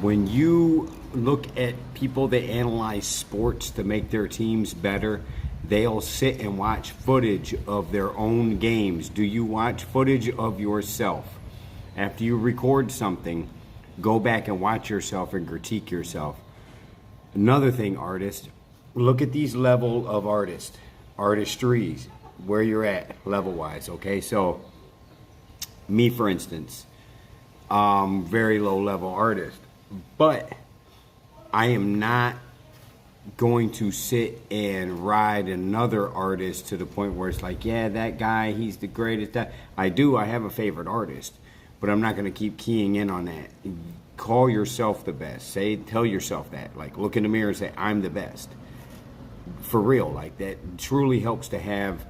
When you look at people that analyze sports to make their teams better, they'll sit and watch footage of their own games. Do you watch footage of yourself? After you record something, go back and watch yourself and critique yourself. Another thing, artists, look at these level of artistries, where you're at level-wise, okay? So, me, for instance, very low-level artist, but I am not going to sit and ride another artist to the point where it's like, yeah, that guy, he's the greatest. I have a favorite artist, but I'm not going to keep keying in on that. Call yourself the best. Tell yourself that. Like, look in the mirror and say, I'm the best. For real, like, that truly helps to have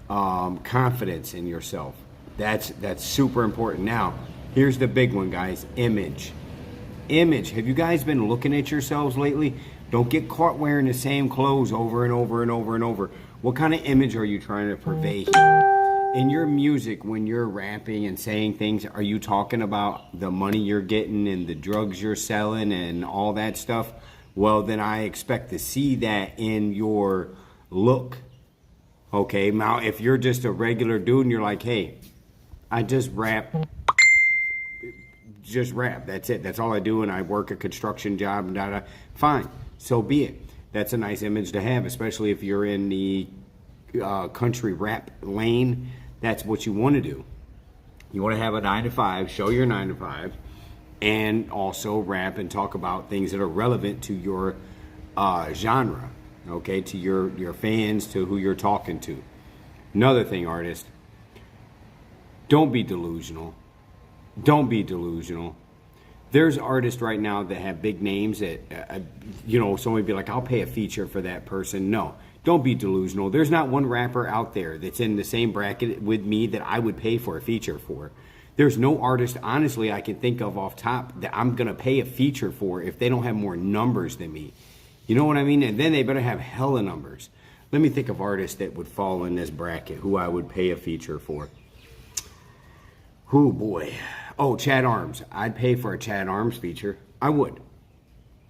confidence in yourself. That's super important. Now, here's the big one, guys. Image. Have you guys been looking at yourselves lately? Don't get caught wearing the same clothes over and over and over and over. What kind of image are you trying to purvey here? In your music, when you're rapping and saying things, are you talking about the money you're getting and the drugs you're selling and all that stuff? Well, then I expect to see that in your look. Okay, now if you're just a regular dude and you're like, hey, I just rap, that's it. That's all I do, and I work a construction job, and fine, so be it. That's a nice image to have, especially if you're in the country rap lane. That's what you want to do. You want to have a 9-to-5, show your 9-to-5, and also rap and talk about things that are relevant to your genre, okay, to your fans, to who you're talking to. Another thing, artist, don't be delusional. Don't be delusional. There's artists right now that have big names that, someone would be like, I'll pay a feature for that person. No, don't be delusional. There's not one rapper out there that's in the same bracket with me that I would pay for a feature for. There's no artist, honestly, I can think of off top that I'm going to pay a feature for if they don't have more numbers than me. You know what I mean? And then they better have hella numbers. Let me think of artists that would fall in this bracket who I would pay a feature for. Oh, boy. Oh, Chad Arms. I'd pay for a Chad Arms feature. I would.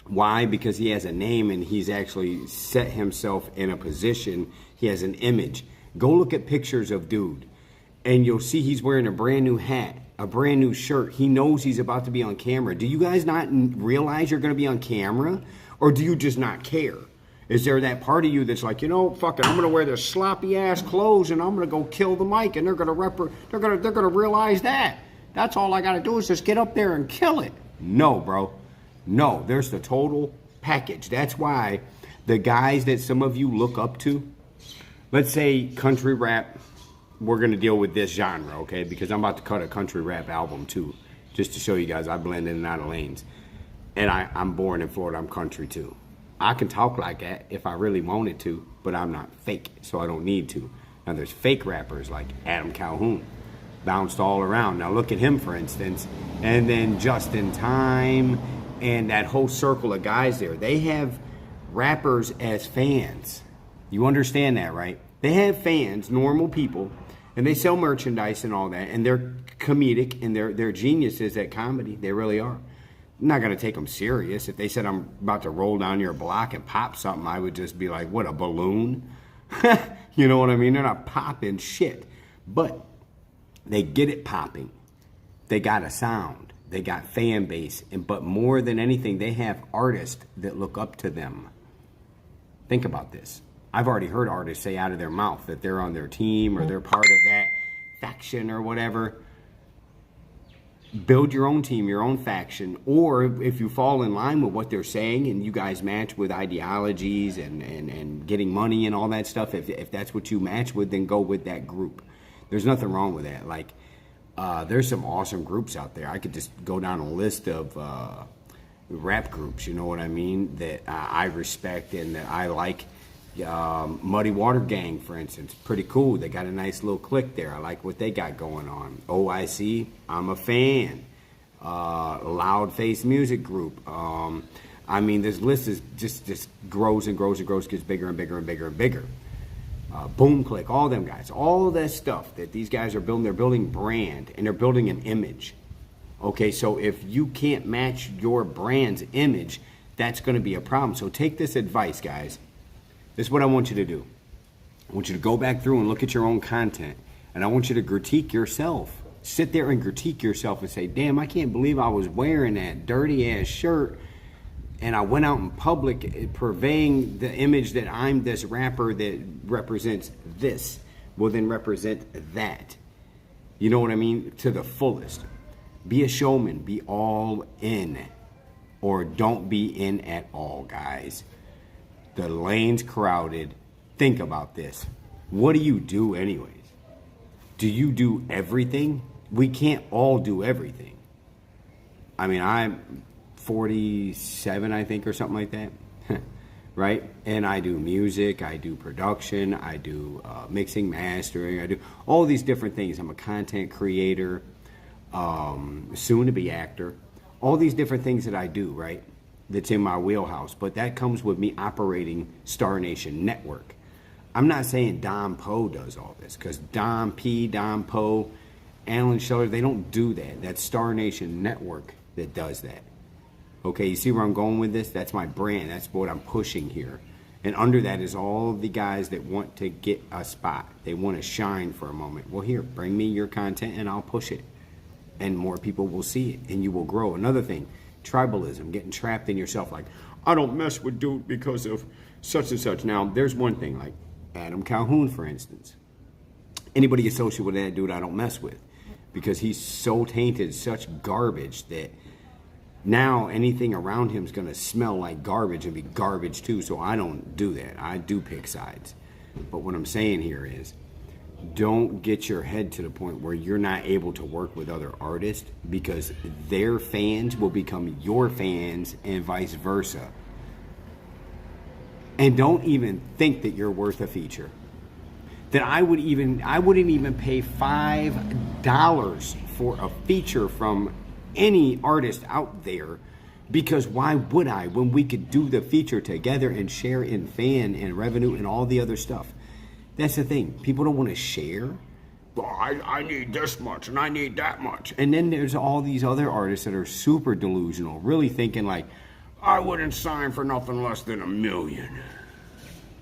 Why? Because he has a name and he's actually set himself in a position. He has an image. Go look at pictures of dude, and you'll see he's wearing a brand new hat, a brand new shirt. He knows he's about to be on camera. Do you guys not realize you're going to be on camera? Or do you just not care? Is there that part of you that's like, fuck it, I'm going to wear this sloppy ass clothes and I'm going to go kill the mic, and they're going to realize that. That's all I got to do is just get up there and kill it. No, bro. No, there's the total package. That's why the guys that some of you look up to, let's say country rap, we're going to deal with this genre, okay? Because I'm about to cut a country rap album too, just to show you guys I blend in and out of lanes. And I'm born in Florida, I'm country too. I can talk like that if I really wanted to, but I'm not fake, so I don't need to. Now there's fake rappers like Adam Calhoun, bounced all around. Now look at him, for instance, and then Justin Time, and that whole circle of guys there. They have rappers as fans. You understand that, right? They have fans, normal people, and they sell merchandise and all that, and they're comedic, and they're geniuses at comedy. They really are. I'm not going to take them serious. If they said I'm about to roll down your block and pop something, I would just be like, what, a balloon? You know what I mean? They're not popping shit. But they get it popping. They got a sound. They got fan base. But more than anything, they have artists that look up to them. Think about this. I've already heard artists say out of their mouth that they're on their team or they're part of that faction or whatever. Build your own team, your own faction, or if you fall in line with what they're saying and you guys match with ideologies and getting money and all that stuff, if that's what you match with, then go with that group. There's nothing wrong with that. Like, there's some awesome groups out there. I could just go down a list of rap groups, you know what I mean, that I respect and that I like. Muddy Water Gang, for instance, pretty cool. They got a nice little clique there. I like what they got going on. OIC, I'm a fan. Loud Face Music Group. I mean, this list is just grows and grows and grows, gets bigger and bigger and bigger and bigger. Boom Click, all them guys, all that stuff that these guys are building. They're building brand and they're building an image. Okay, so if you can't match your brand's image, that's going to be a problem. So take this advice, guys. This is what I want you to do. I want you to go back through and look at your own content, and I want you to critique yourself. Sit there and critique yourself and say, damn, I can't believe I was wearing that dirty ass shirt and I went out in public purveying the image that I'm this rapper that represents this, will then represent that. You know what I mean? To the fullest. Be a showman. Be all in. Or don't be in at all, guys. The lane's crowded. Think about this. What do you do anyways? Do you do everything? We can't all do everything. I mean, I'm 47, I think, or something like that. Right? And I do music, I do production, I do mixing, mastering, I do all these different things. I'm a content creator, soon to be actor, all these different things that I do, right? That's in my wheelhouse. But that comes with me operating Star Nation Network. I'm not saying Don Poe does all this, because Don Poe, Alan Scheller, they don't do that. That's Star Nation Network that does that. Okay, you see where I'm going with this? That's my brand. That's what I'm pushing here. And under that is all the guys that want to get a spot. They want to shine for a moment. Well, here, bring me your content and I'll push it. And more people will see it and you will grow. Another thing, tribalism, getting trapped in yourself. Like, I don't mess with dude because of such and such. Now, there's one thing, like Adam Calhoun, for instance. Anybody associated with that dude, I don't mess with. Because he's so tainted, such garbage that now anything around him is going to smell like garbage and be garbage too. So I don't do that. I do pick sides. But what I'm saying here is, don't get your head to the point where you're not able to work with other artists, because their fans will become your fans and vice versa. And don't even think that you're worth a feature. That I wouldn't even pay $5 for a feature from any artist out there, because why would I, when we could do the feature together and share in fan and revenue and all the other stuff? That's the thing. People don't want to share. Well, I need this much and I need that much. And then there's all these other artists that are super delusional, really thinking like, I wouldn't sign for nothing less than $1 million.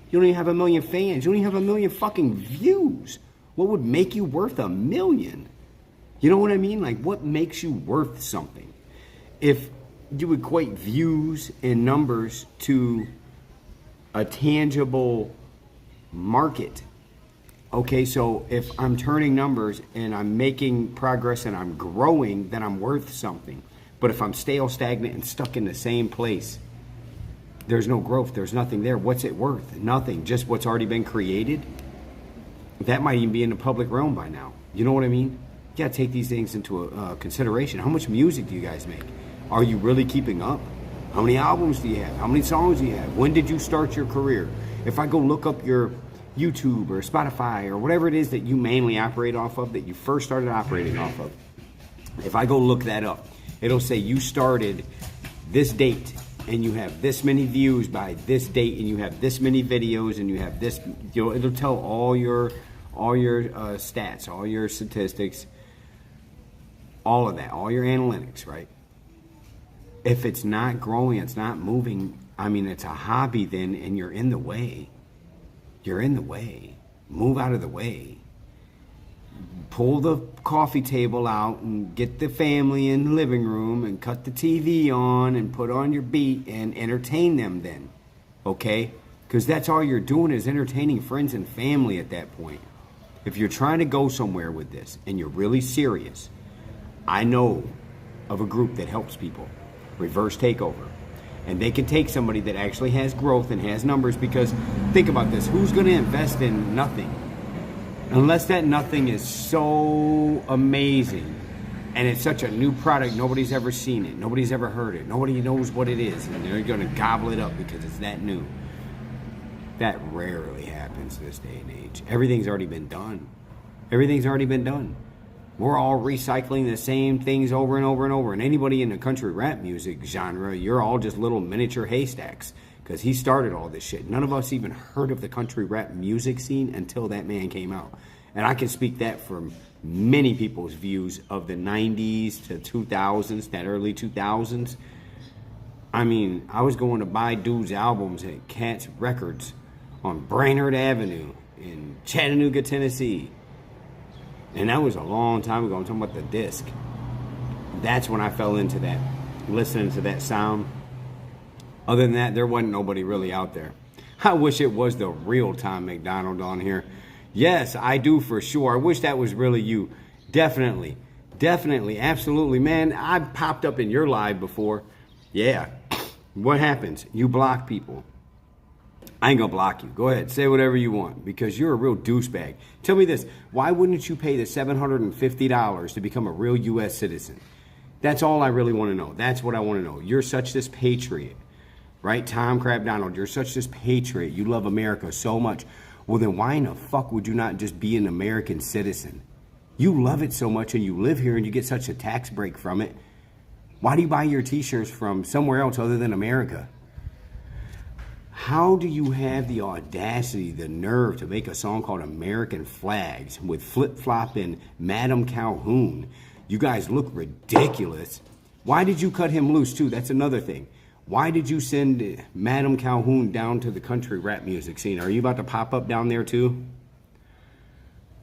You don't even have 1 million fans. You don't even have 1 million fucking views. What would make you worth $1 million? You know what I mean? Like, what makes you worth something? If you equate views and numbers to a tangible market, okay, so if I'm turning numbers and I'm making progress and I'm growing, then I'm worth something. But if I'm stale, stagnant, and stuck in the same place, there's no growth, there's nothing there. What's it worth? Nothing. Just what's already been created. That might even be in the public realm by now. You know what I mean? You gotta take these things into consideration. How much music do you guys make? Are you really keeping up? How many albums do you have? How many songs do you have? When did you start your career? If I go look up your YouTube or Spotify or whatever it is that you mainly operate off of, that you first started operating off of, if I go look that up, it'll say you started this date and you have this many views by this date and you have this many videos and you have this, you know, it'll tell all your stats, all your statistics, all of that, all your analytics, right? If it's not growing, it's not moving, I mean, it's a hobby then, and you're in the way. You're in the way. Move out of the way. Pull the coffee table out and get the family in the living room and cut the TV on and put on your beat and entertain them then, okay? Because that's all you're doing is entertaining friends and family at that point. If you're trying to go somewhere with this and you're really serious, I know of a group that helps people, Reverse Takeover. And they can take somebody that actually has growth and has numbers, because think about this, who's going to invest in nothing? Unless that nothing is so amazing and it's such a new product, nobody's ever seen it, nobody's ever heard it, nobody knows what it is, and they're going to gobble it up because it's that new. That rarely happens this day and age. Everything's already been done. Everything's already been done. We're all recycling the same things over and over and over. And anybody in the country rap music genre, you're all just little miniature haystacks, because he started all this shit. None of us even heard of the country rap music scene until that man came out. And I can speak that from many people's views of the 90s to 2000s, that early 2000s. I mean, I was going to buy dudes' albums at Cats Records on Brainerd Avenue in Chattanooga, Tennessee. And that was a long time ago. I'm talking about the disc. That's when I fell into that, listening to that sound. Other than that, there wasn't nobody really out there. I wish it was the real Tom MacDonald on here. Yes, I do for sure. I wish that was really you. Definitely. Definitely. Absolutely. Man, I've popped up in your live before. Yeah. What happens? You block people. I ain't gonna block you. Go ahead. Say whatever you want because you're a real douchebag. Tell me this. Why wouldn't you pay the $750 to become a real U.S. citizen? That's all I really want to know. That's what I want to know. You're such this patriot. Right? Tom Crabdonald, you're such this patriot. You love America so much. Well, then why in the fuck would you not just be an American citizen? You love it so much and you live here and you get such a tax break from it. Why do you buy your t-shirts from somewhere else other than America? How do you have the audacity, the nerve to make a song called American Flags with Flip Flop and Madam Calhoun? You guys look ridiculous. Why did you cut him loose too? That's another thing. Why did you send Madam Calhoun down to the country rap music scene? Are you about to pop up down there too?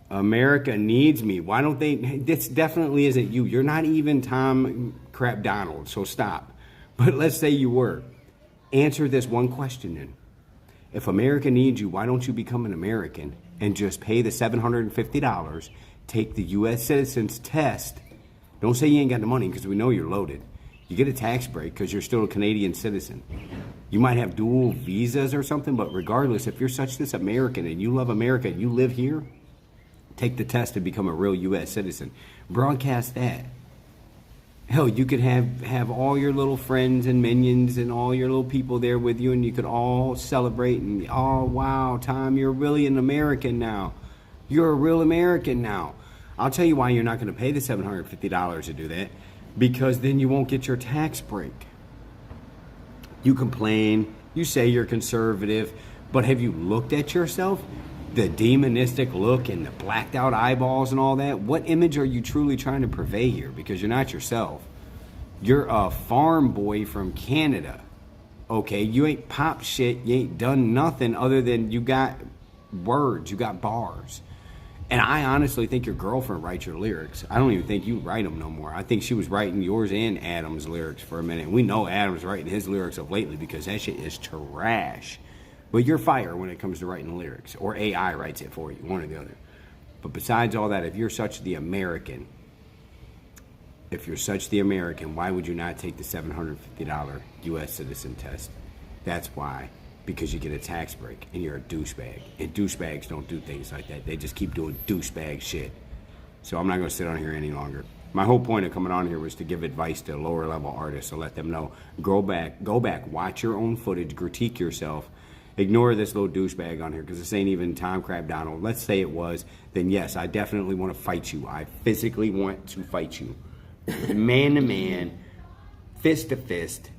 America needs me. Why don't they? This definitely isn't you. You're not even Tom Crabdonald, so stop. But let's say you were. Answer this one question then. If America needs you, why don't you become an American and just pay the $750, take the U.S. citizens test? Don't say you ain't got the money because we know you're loaded. You get a tax break because you're still a Canadian citizen. You might have dual visas or something, but regardless, if you're such this American and you love America and you live here, take the test to become a real U.S. citizen. Broadcast that. Hell, you could have all your little friends and minions and all your little people there with you, and you could all celebrate and, oh, wow, Tom, you're really an American now. You're a real American now. I'll tell you why you're not going to pay the $750 to do that. Because then you won't get your tax break. You complain, you say you're conservative, but have you looked at yourself? The demonistic look and the blacked out eyeballs and all that? What image are you truly trying to purvey here? Because you're not yourself. You're a farm boy from Canada. Okay, you ain't popped shit, you ain't done nothing other than you got words, you got bars. And I honestly think your girlfriend writes your lyrics. I don't even think you write them no more. I think she was writing yours and Adam's lyrics for a minute. We know Adam's writing his lyrics of lately because that shit is trash. But you're fire when it comes to writing lyrics. Or AI writes it for you, one or the other. But besides all that, if you're such the American, why would you not take the $750 U.S. citizen test? That's why. Because you get a tax break and you're a douchebag. And douchebags don't do things like that. They just keep doing douchebag shit. So I'm not going to sit on here any longer. My whole point of coming on here was to give advice to lower level artists, to let them know, go back, watch your own footage, critique yourself. Ignore this little douchebag on here because this ain't even Tom Crabdonald. Let's say it was, then yes, I definitely want to fight you. I physically want to fight you. Man to man, fist to fist.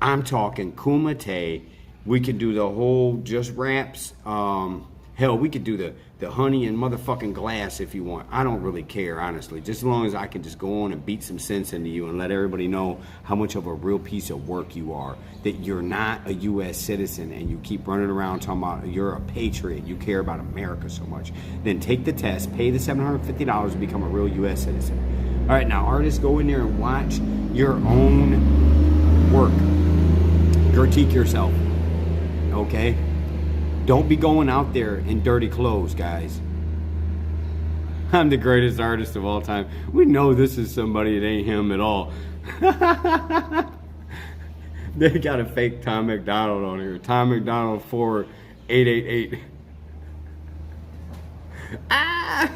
I'm talking kumite. We could do the whole just raps. Hell, we could do the honey and motherfucking glass if you want. I don't really care, honestly. Just as long as I can just go on and beat some sense into you and let everybody know how much of a real piece of work you are. That you're not a U.S. citizen and you keep running around talking about you're a patriot, you care about America so much. Then take the test, pay the $750 to become a real U.S. citizen. All right, now artists, go in there and watch your own work. Critique yourself. Okay? Don't be going out there in dirty clothes, guys. I'm the greatest artist of all time. We know this is somebody that ain't him at all. They got a fake Tom MacDonald on here. Tom MacDonald 4888. Ah!